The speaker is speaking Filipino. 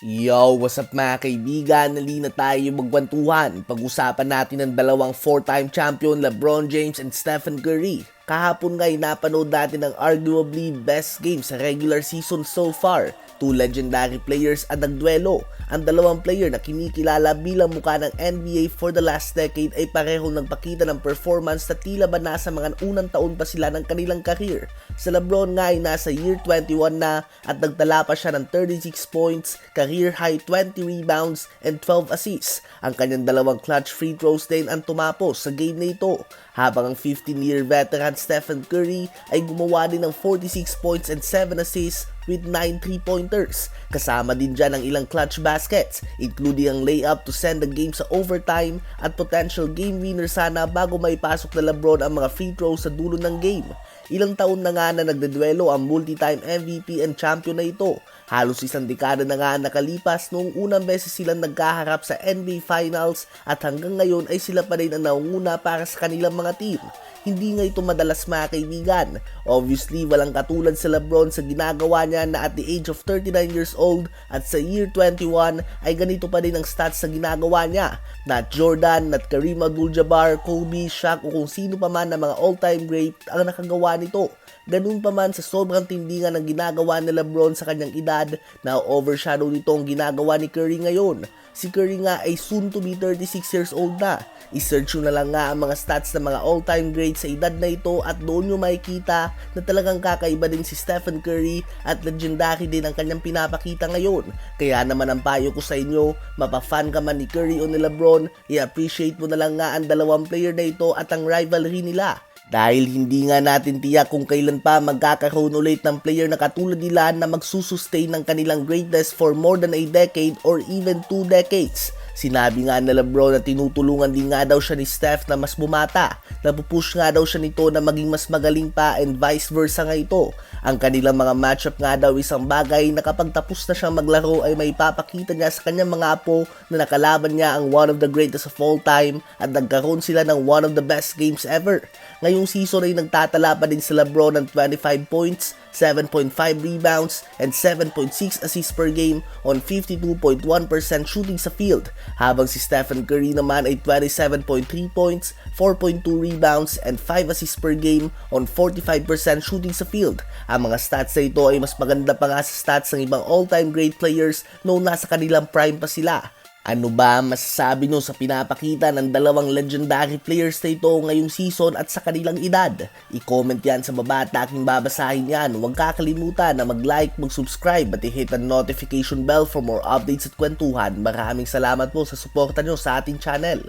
Yo, what's up mga kaibigan? Nalina tayo magkwentuhan. Pag-usapan natin ang dalawang 4-time champion LeBron James and Stephen Curry. Kahapon nga'y napanood natin ang arguably best game sa regular season so far. Two legendary players ang nagduelo. Ang dalawang player na kinikilala bilang mukha ng NBA for the last decade ay parehong nagpakita ng performance na tila ba nasa mga unang taon pa sila ng kanilang career. Sa LeBron nga ay nasa year 21 na at nagtala pa siya ng 36 points, career high 20 rebounds and 12 assists. Ang kanyang dalawang clutch free throws din ang tumapos sa game na ito. Habang ang 15-year veteran Stephen Curry ay gumawa din ng 46 points and 7 assists with 9 3-pointers. Kasama din dyan ang ilang clutch baskets, including ang layup to send the game sa overtime at potential game winner sana bago maipasok na LeBron ang mga free throws sa dulo ng game. Ilang taon na nga na nagdeduelo ang multi-time MVP and champion na ito. Halos isang dekada na nga nakalipas noong unang beses silang nagkaharap sa NBA Finals at hanggang ngayon ay sila pa rin ang naunguna para sa kanilang mga team. Hindi nga ito madalas mga kaibigan. Obviously, walang katulad sa LeBron sa ginagawa niya na at the age of 39 years old at sa year 21 ay ganito pa rin ang stats sa ginagawa niya. Not Jordan, not Kareem Abdul-Jabbar, Kobe, Shaq o kung sino pa man na mga all-time great ang nakagawa nito. Ganun pa man sa sobrang tindi nga ng ginagawa ni LeBron sa kanyang edad na overshadow nito ang ginagawa ni Curry ngayon. Si Curry nga ay soon to be 36 years old na. I-search nyo na lang nga ang mga stats ng mga all-time greats sa edad na ito at doon nyo makikita na talagang kakaiba din si Stephen Curry at legendary din ang kanyang pinapakita ngayon. Kaya naman ang payo ko sa inyo, mapa-fan ka man ni Curry o ni LeBron, i-appreciate mo na lang nga ang dalawang player na ito at ang rivalry nila. Dahil hindi nga natin tiyak kung kailan pa magkakaroon ulit ng player na katulad nila na magsusustain ng kanilang greatness for more than a decade or even 2 decades. Sinabi nga na LeBron na tinutulungan din nga daw siya ni Steph na mas bumata. Napupush nga daw siya nito na maging mas magaling pa and vice versa nga ito. Ang kanilang mga matchup nga daw isang bagay na kapag tapos na siyang maglaro ay may papakita niya sa kanyang mga apo na nakalaban niya ang one of the greatest of all time at nagkaroon sila ng one of the best games ever. Ngayong season ay nagtatala pa din si LeBron ng 25 points, 7.5 rebounds, and 7.6 assists per game on 52.1% shooting sa field, habang si Stephen Curry naman ay 27.3 points, 4.2 rebounds, and 5 assists per game on 45% shooting sa field. Ang mga stats na ito ay mas maganda pa nga sa stats ng ibang all-time great players noong nasa kanilang prime pa sila. Ano ba masasabi nyo sa pinapakita ng dalawang legendary players na ito ngayong season at sa kanilang edad? I-comment yan sa baba at aking babasahin yan. Huwag kakalimutan na mag-like, mag-subscribe at i-hit ang notification bell for more updates at kwentuhan. Maraming salamat po sa suporta nyo sa ating channel.